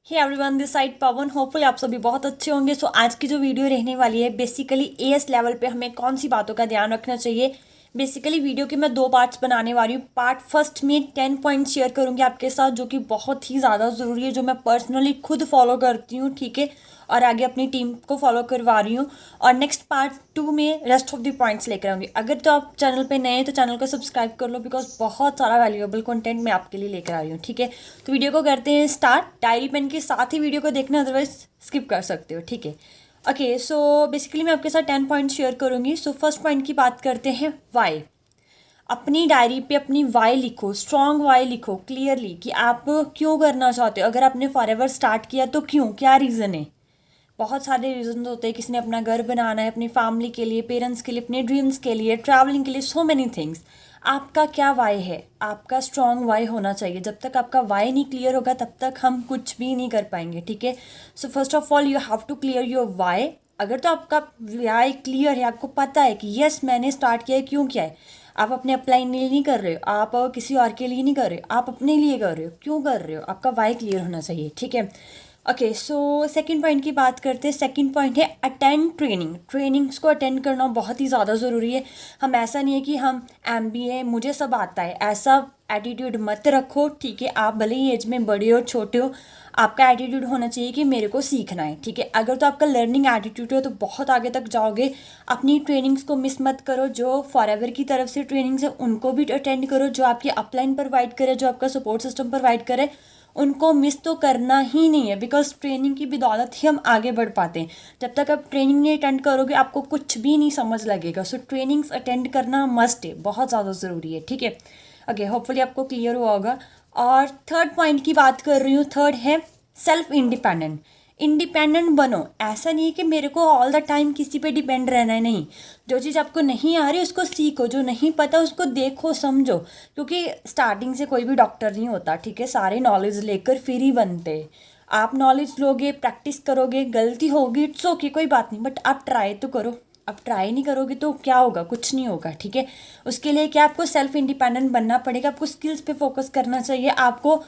Hey everyone, this side Pawan. Hopefully आप सभी बहुत अच्छे होंगे। सो आज की जो वीडियो रहने वाली है, बेसिकली एएस लेवल पे हमें कौन सी बातों का ध्यान रखना चाहिए। बेसिकली वीडियो के मैं 2 पार्ट्स बनाने वाली हूँ। पार्ट फर्स्ट में 10 पॉइंट शेयर करूँगी आपके साथ, जो कि बहुत ही ज़्यादा ज़रूरी है, जो मैं पर्सनली खुद फॉलो करती हूँ, ठीक है, और आगे अपनी टीम को फॉलो करवा रही हूँ। और नेक्स्ट पार्ट 2 में रेस्ट ऑफ द पॉइंट्स लेकर आऊँगी। अगर तो आप चैनल पे नए हैं तो चैनल को सब्सक्राइब कर लो, बिकॉज बहुत सारा वैल्यूएबल कंटेंट मैं आपके लिए लेकर आ रही हूँ, ठीक है। तो वीडियो को करते हैं स्टार्ट। डायरी पेन के साथ ही वीडियो को देखना, अदरवाइज स्किप कर सकते हो, ठीक है। ओके, सो बेसिकली मैं आपके साथ 10 पॉइंट शेयर करूँगी। सो फर्स्ट पॉइंट की बात करते हैं, वाई। अपनी डायरी पे अपनी वाई लिखो, स्ट्रॉन्ग वाई लिखो क्लियरली, कि आप क्यों करना चाहते हो। अगर आपने फॉरएवर स्टार्ट किया तो क्यों, क्या रीज़न है। बहुत सारे रीजन होते हैं। किसी ने अपना घर बनाना है, अपनी फैमिली के लिए, पेरेंट्स के लिए, अपने ड्रीम्स के लिए, ट्रैवलिंग के लिए, सो मेनी थिंग्स। आपका क्या वाई है, आपका स्ट्रॉन्ग वाई होना चाहिए। जब तक आपका वाई नहीं क्लियर होगा तब तक हम कुछ भी नहीं कर पाएंगे, ठीक है। So first of all you have to clear your why. अगर तो आपका वाई क्लियर है, आपको पता है कि यस मैंने स्टार्ट किया है, क्यों किया है। आप अपने अप्लाई लिए नहीं कर रहे हो, आप किसी और के लिए नहीं कर रहे हो, आप अपने लिए कर रहे हो, क्यों कर रहे हो। आपका वाई क्लियर होना चाहिए, ठीक है। ओके, सो सेकंड पॉइंट की बात करते हैं। सेकंड पॉइंट है अटेंड ट्रेनिंग। ट्रेनिंग्स को अटेंड करना बहुत ही ज़्यादा ज़रूरी है। हम ऐसा नहीं है कि हम एमबीए मुझे सब आता है, ऐसा एटीट्यूड मत रखो, ठीक है। आप भले ही एज में बड़े हो छोटे हो, आपका एटीट्यूड होना चाहिए कि मेरे को सीखना है, ठीक है। अगर तो आपका लर्निंग एटीट्यूड है तो बहुत आगे तक जाओगे। अपनी ट्रेनिंग्स को मिस मत करो। जो फॉरएवर की तरफ से ट्रेनिंग्स है उनको भी अटेंड करो, जो आपकी अपलाइन प्रोवाइड करे, जो आपका सपोर्ट सिस्टम प्रोवाइड करे, उनको मिस तो करना ही नहीं है। बिकॉज ट्रेनिंग की बदौलत ही हम आगे बढ़ पाते हैं। जब तक आप ट्रेनिंग नहीं अटेंड करोगे आपको कुछ भी नहीं समझ लगेगा। सो ट्रेनिंग्स अटेंड करना मस्ट है, बहुत ज़्यादा ज़रूरी है, ठीक है। ओके, होपफुली आपको क्लियर हुआ होगा। और थर्ड पॉइंट की बात कर रही हूँ। थर्ड है सेल्फ इंडिपेंडेंट। इंडिपेंडेंट बनो। ऐसा नहीं है कि मेरे को ऑल द टाइम किसी पे डिपेंड रहना है, नहीं। जो चीज़ आपको नहीं आ रही उसको सीखो, जो नहीं पता उसको देखो समझो। क्योंकि स्टार्टिंग से कोई भी डॉक्टर नहीं होता, ठीक है। सारे नॉलेज लेकर फिर ही बनते हैं। आप नॉलेज लोगे, प्रैक्टिस करोगे, गलती होगी, इट्स ओके, कोई बात नहीं, बट आप ट्राई तो करो। अब ट्राई नहीं करोगे तो क्या होगा, कुछ नहीं होगा, ठीक है। उसके लिए क्या आपको सेल्फ इंडिपेंडेंट बनना पड़ेगा। आपको स्किल्स पे फोकस करना चाहिए आपको।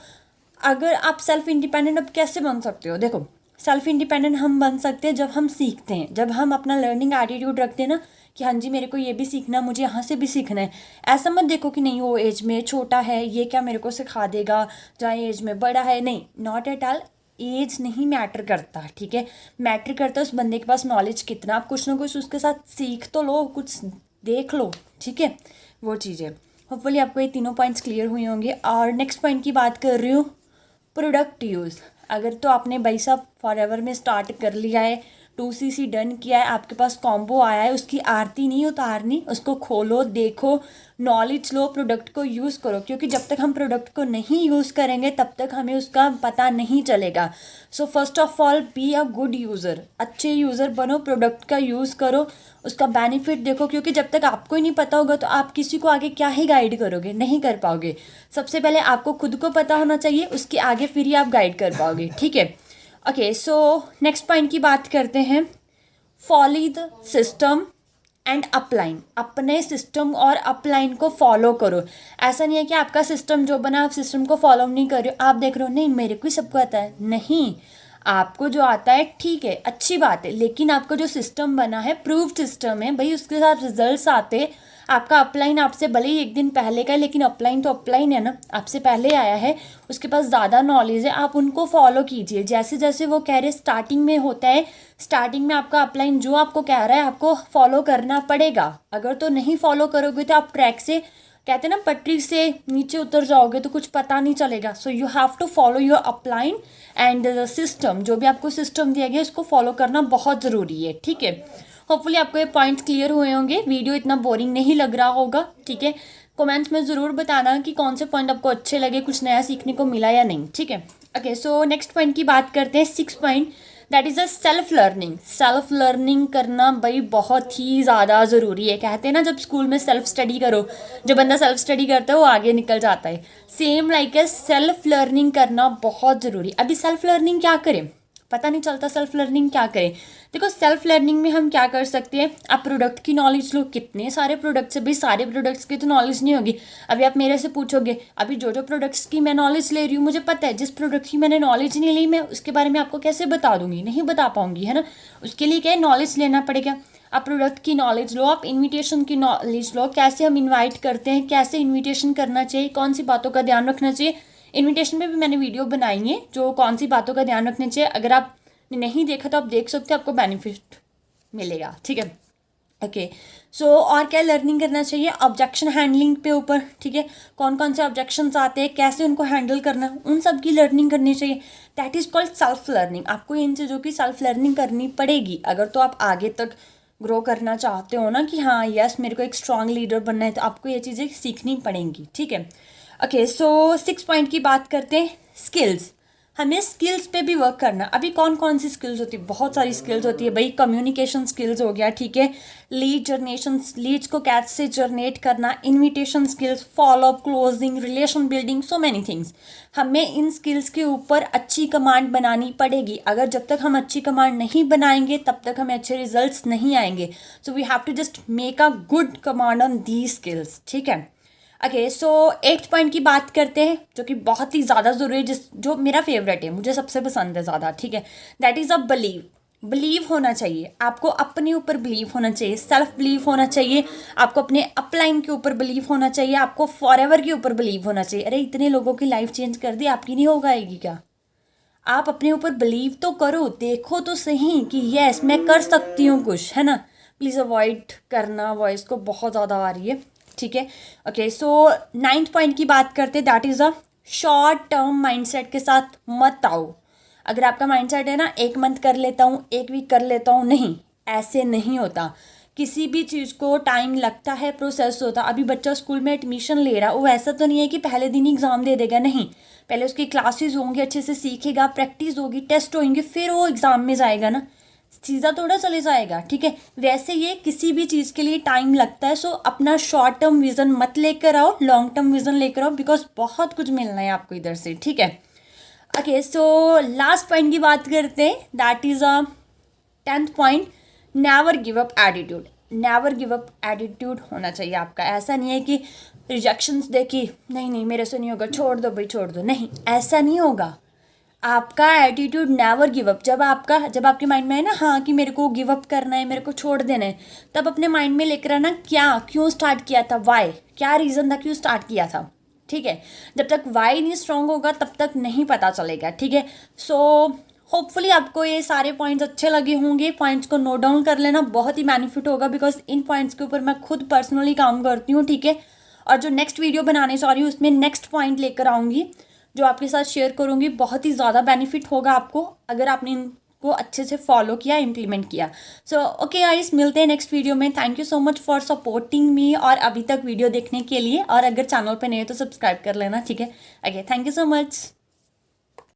अगर आप सेल्फ इंडिपेंडेंट अब कैसे बन सकते हो, देखो, सेल्फ इंडिपेंडेंट हम बन सकते हैं जब हम सीखते हैं, जब हम अपना लर्निंग एटीट्यूड रखते हैं ना, कि हाँ जी मेरे को ये भी सीखना है, मुझे यहाँ से भी सीखना है। ऐसा मत देखो कि नहीं वो एज में छोटा है, ये क्या मेरे को सिखा देगा, जहाँ एज में बड़ा है। नहीं, नॉट एट ऑल। एज नहीं मैटर करता, ठीक है। मैटर करता है उस बंदे के पास नॉलेज कितना। आप कुछ ना कुछ उसके साथ सीख तो लो, कुछ देख लो, ठीक है। वो चीज़ है। होपफुली आपको ये तीनों पॉइंट्स क्लियर हुए होंगे। और नेक्स्ट पॉइंट की बात कर रही हूँ, प्रोडक्ट यूज़। अगर तो आपने भाई साहब फॉरएवर में स्टार्ट कर लिया है, 2cc डन किया है, आपके पास कॉम्बो आया है, उसकी आरती नहीं उतारनी, उसको खोलो, देखो, नॉलेज लो, प्रोडक्ट को यूज़ करो। क्योंकि जब तक हम प्रोडक्ट को नहीं यूज़ करेंगे तब तक हमें उसका पता नहीं चलेगा। सो first of all be a good user. अच्छे यूज़र बनो, प्रोडक्ट का यूज़ करो, उसका बेनिफिट देखो। क्योंकि जब तक आपको ही नहीं पता होगा तो आप किसी को आगे क्या ही गाइड करोगे, नहीं कर पाओगे। सबसे पहले आपको खुद को पता होना चाहिए, उसके आगे फिर ही आप गाइड कर पाओगे, ठीक है। ओके, सो नेक्स्ट पॉइंट की बात करते हैं, follow the system and upline. अपने सिस्टम और अपलाइन को फॉलो करो। ऐसा नहीं है कि आपका सिस्टम जो बना आप सिस्टम को फॉलो नहीं कर रहे हो। आप देख रहे हो नहीं मेरे को ही सबको आता है, नहीं। आपको जो आता है ठीक है, अच्छी बात है, लेकिन आपका जो सिस्टम बना है प्रूव्ड सिस्टम है भाई, उसके साथ रिजल्ट्स आते। आपका अपलाइन आपसे भले ही एक दिन पहले का है, लेकिन अपलाइन तो अपलाइन है ना, आपसे पहले आया है, उसके पास ज़्यादा नॉलेज है, आप उनको फॉलो कीजिए। जैसे जैसे वो कह रहे, स्टार्टिंग में होता है, स्टार्टिंग में आपका अपलाइन जो आपको कह रहा है आपको फॉलो करना पड़ेगा। अगर तो नहीं फॉलो करोगे तो आप ट्रैक से, कहते हैं ना, पटरी से नीचे उतर जाओगे तो कुछ पता नहीं चलेगा। So you have to follow your upline and the system. जो भी आपको सिस्टम दिया गया उसको फॉलो करना बहुत ज़रूरी है, ठीक है। होपफुली आपको ये पॉइंट्स क्लियर हुए होंगे, वीडियो इतना बोरिंग नहीं लग रहा होगा, ठीक है। कमेंट्स में ज़रूर बताना कि कौन से पॉइंट आपको अच्छे लगे, कुछ नया सीखने को मिला या नहीं, ठीक है। ओके, सो नेक्स्ट पॉइंट की बात करते हैं, 6 point, that is a self learning. Self learning करना भाई बहुत ही ज़्यादा ज़रूरी है। कहते हैं ना जब स्कूल में सेल्फ स्टडी करो, जो बंदा सेल्फ स्टडी करता है वो आगे निकल जाता है। Same like a self learning करना बहुत ज़रूरी। अभी सेल्फ लर्निंग क्या करें, पता नहीं चलता सेल्फ लर्निंग क्या करें। देखो सेल्फ लर्निंग में हम क्या कर सकते हैं, आप प्रोडक्ट की नॉलेज लो, कितने सारे प्रोडक्ट्स है भाई, सारे प्रोडक्ट्स की तो नॉलेज नहीं होगी। अभी आप मेरे से पूछोगे, अभी जो जो प्रोडक्ट्स की मैं नॉलेज ले रही हूँ मुझे पता है, जिस प्रोडक्ट की मैंने नॉलेज नहीं ली मैं उसके बारे में आपको कैसे बता दूंगी, नहीं बता पाऊंगी, है ना। उसके लिए क्या है, नॉलेज लेना पड़ेगा। आप प्रोडक्ट की नॉलेज लो, आप इन्विटेशन की नॉलेज लो, कैसे हम इन्वाइट करते हैं, कैसे इन्विटेशन करना चाहिए, कौन सी बातों का ध्यान रखना चाहिए। इन्विटेशन में भी मैंने वीडियो बनाई है जो कौन सी बातों का ध्यान रखना चाहिए, अगर आप नहीं देखा तो आप देख सकते हो, आपको बेनिफिट मिलेगा, ठीक है। ओके सो और क्या लर्निंग करना चाहिए, ऑब्जेक्शन हैंडलिंग पे ऊपर, ठीक है। कौन कौन से ऑब्जेक्शंस आते हैं, कैसे उनको हैंडल करना है, उन सब की लर्निंग करनी चाहिए। That is called self learning. आपको इन चीज़ों की सेल्फ लर्निंग करनी पड़ेगी अगर तो आप आगे तक ग्रो करना चाहते हो ना, कि हाँ यस मेरे को एक स्ट्रॉन्ग लीडर बनना है, तो आपको ये चीज़ें सीखनी पड़ेंगी, ठीक है। ओके सो 6 पॉइंट की बात करते हैं, स्किल्स। हमें स्किल्स पे भी वर्क करना। अभी कौन कौन सी स्किल्स होती है, बहुत सारी स्किल्स होती है भाई। कम्युनिकेशन स्किल्स हो गया, ठीक है। लीड जनरेशन, लीड्स को कैसे जनरेट करना, invitation skills, follow up, closing, relation building, so many things. हमें इन स्किल्स के ऊपर अच्छी कमांड बनानी पड़ेगी। अगर जब तक हम अच्छी कमांड नहीं बनाएंगे तब तक हमें अच्छे रिजल्ट्स नहीं आएंगे। So we have to just make a good command on the skills, ठीक है। ओके सो 8th पॉइंट की बात करते हैं जो कि बहुत ही ज़्यादा ज़रूरी है, जो मेरा फेवरेट है, मुझे सबसे पसंद है ज़्यादा, ठीक है। दैट इज़ अ बिलीव होना चाहिए। आपको अपने ऊपर बिलीव होना चाहिए, सेल्फ बिलीव होना चाहिए, आपको अपने अपलाइन के ऊपर बिलीव होना चाहिए, आपको फॉरएवर के ऊपर बिलीव होना चाहिए। अरे इतने लोगों की लाइफ चेंज कर दी, आपकी नहीं होगा आएगी क्या? आप अपने ऊपर बिलीव तो करो, देखो तो सही कि यस मैं कर सकती हूँ कुछ, है ना। प्लीज़ अवॉइड करना, वॉइस को बहुत ज़्यादा आ रही है, ठीक है। ओके सो 9th पॉइंट की बात करते हैं, that is a short term mindset के साथ मत आओ। अगर आपका माइंडसेट है ना 1 मंथ कर लेता हूँ, 1 वीक कर लेता हूँ, नहीं, ऐसे नहीं होता। किसी भी चीज़ को टाइम लगता है, प्रोसेस होता। अभी बच्चा स्कूल में एडमिशन ले रहा है, वो ऐसा तो नहीं है कि पहले दिन ही एग्ज़ाम दे देगा, नहीं। पहले उसकी क्लासेस होंगी, अच्छे से सीखेगा, प्रैक्टिस होगी, टेस्ट होंगे, फिर वो एग्ज़ाम में जाएगा ना, सीधा थोड़ा चले जाएगा, ठीक है। वैसे ये किसी भी चीज़ के लिए टाइम लगता है। सो अपना शॉर्ट टर्म विज़न मत लेकर आओ, लॉन्ग टर्म विज़न लेकर आओ, बिकॉज बहुत कुछ मिलना है आपको इधर से, ठीक है। ओके सो लास्ट पॉइंट की बात करते हैं, that is a 10th point, never give up attitude. Never give up attitude होना चाहिए आपका। ऐसा नहीं है कि रिजेक्शंस देखी, नहीं मेरे से नहीं होगा, छोड़ दो भाई छोड़ दो, नहीं, ऐसा नहीं होगा। आपका एटीट्यूड नेवर गिव अप। जब आपके माइंड में है ना हाँ कि मेरे को गिव अप करना है, मेरे को छोड़ देना है, तब अपने माइंड में लेकर आना क्यों स्टार्ट किया था, वाई, क्या रीज़न था क्यों स्टार्ट किया था, ठीक है। जब तक वाई नहीं स्ट्रांग होगा तब तक नहीं पता चलेगा, ठीक है। सो होपफुली आपको ये सारे पॉइंट्स अच्छे लगे होंगे। पॉइंट्स को नोट डाउन कर लेना, बहुत ही बेनिफिट होगा, बिकॉज इन पॉइंट्स के ऊपर मैं खुद पर्सनली काम करती हूँ, ठीक है। और जो नेक्स्ट वीडियो बनाने चाह रही हूँ उसमें नेक्स्ट पॉइंट लेकर आऊँगी जो आपके साथ शेयर करूँगी। बहुत ही ज़्यादा बेनिफिट होगा आपको अगर आपने इनको अच्छे से फॉलो किया, इम्प्लीमेंट किया। सो ओके गाइस, मिलते हैं नेक्स्ट वीडियो में। Thank you so much for supporting me और अभी तक वीडियो देखने के लिए। और अगर चैनल पे नए हो तो सब्सक्राइब कर लेना, ठीक है। Okay, thank you so much.